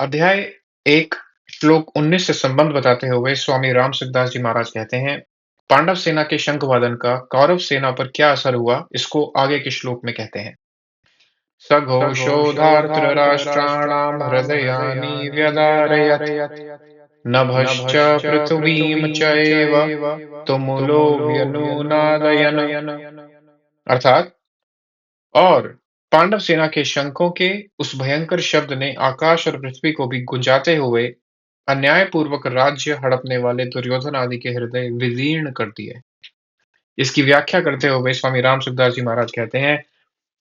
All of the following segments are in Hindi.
अध्याय 1 श्लोक 19 से संबंध बताते हुए स्वामी राम सुखदास जी महाराज कहते हैं, पांडव सेना के शंखवादन का कौरव सेना पर क्या असर हुआ, इसको आगे के श्लोक में कहते हैं। सघोषो धार्तराष्ट्राणाम हृदयानि व्यदारयत् नभश्च पृथ्वीं चैव तुमुलो व्यनुनादयन्। अर्थात, और पांडव सेना के शंखों के उस भयंकर शब्द ने आकाश और पृथ्वी को भी गुंजाते हुए अन्यायपूर्वक राज्य हड़पने वाले दुर्योधन आदि के हृदय विदीर्ण कर दिए। इसकी व्याख्या करते हुए स्वामी राम सुखदास जी महाराज कहते हैं,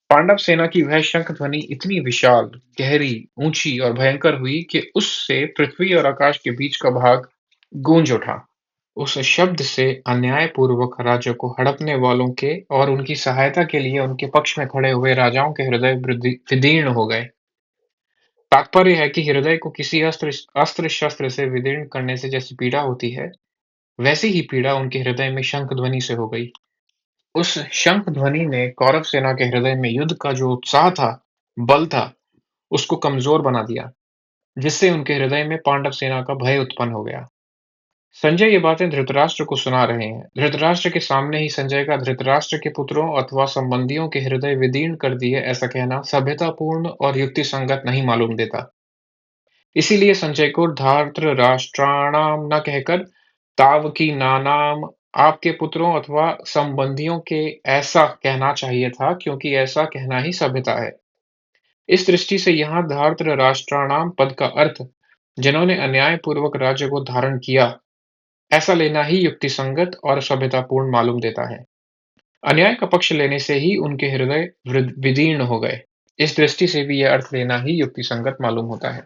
पांडव सेना की वह शंख ध्वनि इतनी विशाल, गहरी, ऊंची और भयंकर हुई कि उससे पृथ्वी और आकाश के बीच का भाग गूंज उठा। उस शब्द से अन्यायपूर्वक राज्य को हड़पने वालों के और उनकी सहायता के लिए उनके पक्ष में खड़े हुए राजाओं के हृदय विदीर्ण हो गए। तात्पर्य है कि हृदय को किसी अस्त्र शस्त्र से विदीर्ण करने से जैसी पीड़ा होती है, वैसी ही पीड़ा उनके हृदय में शंख ध्वनि से हो गई। उस शंख ध्वनि ने कौरव सेना के हृदय में युद्ध का जो उत्साह था, बल था, उसको कमजोर बना दिया, जिससे उनके हृदय में पांडव सेना का भय उत्पन्न हो गया। संजय ये बातें धृतराष्ट्र को सुना रहे हैं। धृतराष्ट्र के सामने ही संजय का धृतराष्ट्र के पुत्रों अथवा संबंधियों के हृदय विदीर्ण कर दिए ऐसा कहना सभ्यतापूर्ण और युक्ति संगत नहीं मालूम देता। इसीलिए संजय को धार्तराष्ट्राणाम न कहकर तावकी नानाम, आपके पुत्रों अथवा संबंधियों के, ऐसा कहना चाहिए था, क्योंकि ऐसा कहना ही सभ्यता है। इस दृष्टि से यहाँ धार्तराष्ट्राणाम पद का अर्थ जिन्होंने अन्यायपूर्वक राज्य को धारण किया, ऐसा लेना ही युक्तिसंगत और सभ्यतापूर्ण मालूम देता है। अन्याय का पक्ष लेने से ही उनके हृदय विदीर्ण हो गए। इस दृष्टि से भी यह अर्थ लेना ही युक्तिसंगत मालूम होता है।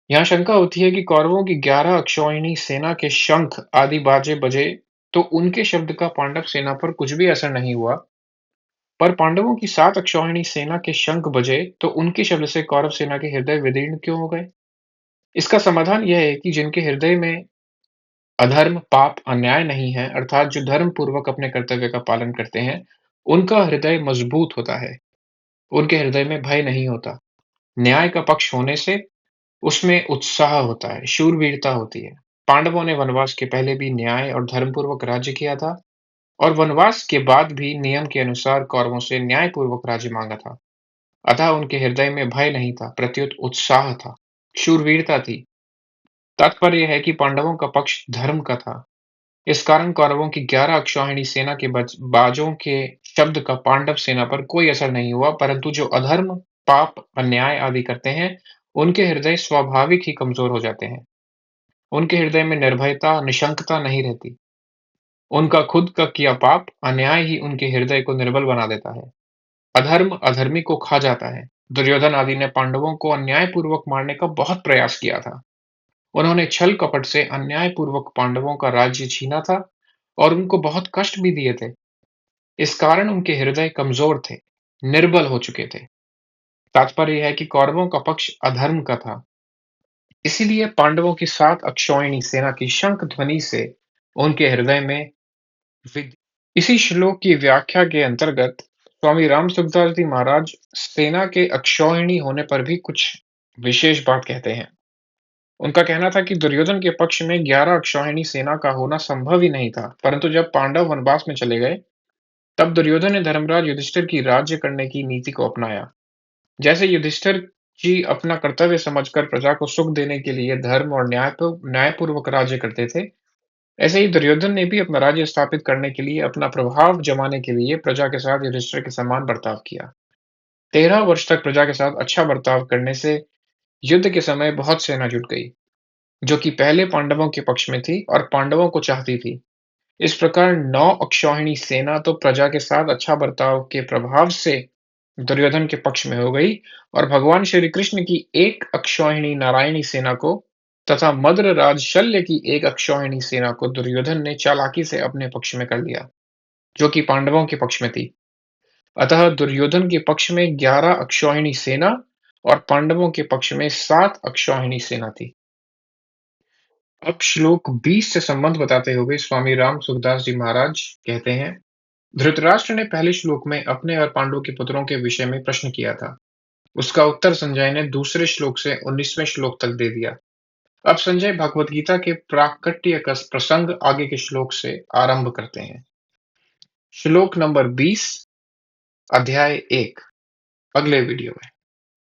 यहाँ शंका होती है कि कौरवों की 11 अक्षौहिणी सेना के शंख आदि बाजे बजे तो उनके शब्द का पांडव सेना पर कुछ भी असर नहीं हुआ, पर पांडवों की 7 अक्षौहिणी सेना के शंख बजे तो उनके शब्द से कौरव सेना के हृदय विदीर्ण क्यों हो गए? इसका समाधान यह है कि जिनके हृदय में अधर्म, पाप, अन्याय नहीं है, अर्थात जो धर्म पूर्वक अपने कर्तव्य का पालन करते हैं, उनका हृदय मजबूत होता है। उनके हृदय में भय नहीं होता। न्याय का पक्ष होने से उसमें उत्साह होता है, शूरवीरता होती है। पांडवों ने वनवास के पहले भी न्याय और धर्मपूर्वक राज्य किया था, और वनवास के बाद भी नियम के अनुसार कौरवों से न्यायपूर्वक राज्य मांगा था। अतः उनके हृदय में भय नहीं था, प्रत्युत उत्साह था, शूरवीरता थी। तात्पर्य है कि पांडवों का पक्ष धर्म का था। इस कारण कौरवों की 11 अक्षौहिणी सेना के बाजों के शब्द का पांडव सेना पर कोई असर नहीं हुआ, परंतु जो अधर्म, पाप, अन्याय आदि करते हैं, उनके हृदय स्वाभाविक ही कमजोर हो जाते हैं। उनके हृदय में निर्भयता, निशंकता नहीं रहती। उनका खुद का किया पाप, अन्याय ही उनके हृदय को निर्बल बना देता है। अधर्म अधर्मी को खा जाता है। दुर्योधन आदि ने पांडवों को अन्यायपूर्वक मारने का बहुत प्रयास किया था। उन्होंने छल कपट से अन्यायपूर्वक पांडवों का राज्य छीना था और उनको बहुत कष्ट भी दिए थे। इस कारण उनके हृदय कमजोर थे, निर्बल हो चुके थे। तात्पर्य है कि कौरवों का पक्ष अधर्म का था। इसीलिए पांडवों की 7 अक्षौहिणी सेना की शंख ध्वनि से उनके हृदय में विद इसी श्लोक की व्याख्या के अंतर्गत स्वामी राम सुखदास जी महाराज सेना के अक्षौहिणी होने पर भी कुछ विशेष बात कहते हैं। उनका कहना था कि दुर्योधन के पक्ष में 11 अक्षौहिणी सेना का होना संभव ही नहीं था, परंतु जब पांडव वनवास में चले गए, तब दुर्योधन ने धर्मराज युधिष्ठिर की राज्य करने की नीति को अपनाया। जैसे युधिष्ठिर जी अपना कर्तव्य समझकर प्रजा को सुख देने के लिए धर्म और न्यायपूर्वक राज्य करते थे, ऐसे ही दुर्योधन ने भी अपना राज्य स्थापित करने के लिए, अपना प्रभाव जमाने के लिए प्रजा के साथ युधिष्ठिर के समान बर्ताव किया। 13 वर्ष तक प्रजा के साथ अच्छा बर्ताव करने से युद्ध के समय बहुत सेना जुट गई, जो कि पहले पांडवों के पक्ष में थी और पांडवों को चाहती थी। इस प्रकार 9 अक्षौहिणी सेना तो प्रजा के साथ अच्छा बर्ताव के प्रभाव से दुर्योधन के पक्ष में हो गई, और भगवान श्री कृष्ण की एक अक्षौहिणी नारायणी सेना को तथा मद्रराज शल्य की एक अक्षौहिणी सेना को दुर्योधन ने चालाकी से अपने पक्ष में कर लिया, जो कि पांडवों के पक्ष में थी। अतः दुर्योधन के पक्ष में 11 अक्षौहिणी सेना और पांडवों के पक्ष में 7 अक्षौहिणी सेना थी। अब श्लोक 20 से संबंध बताते हुए स्वामी राम सुखदास जी महाराज कहते हैं, धृतराष्ट्र ने पहले श्लोक में अपने और पांडु के पुत्रों के विषय में प्रश्न किया था। उसका उत्तर संजय ने दूसरे श्लोक से 19वें श्लोक तक दे दिया। अब संजय भगवत गीता के प्राकट्य का प्रसंग आगे के श्लोक से आरंभ करते हैं। श्लोक नंबर 20, अध्याय 1, अगले वीडियो में।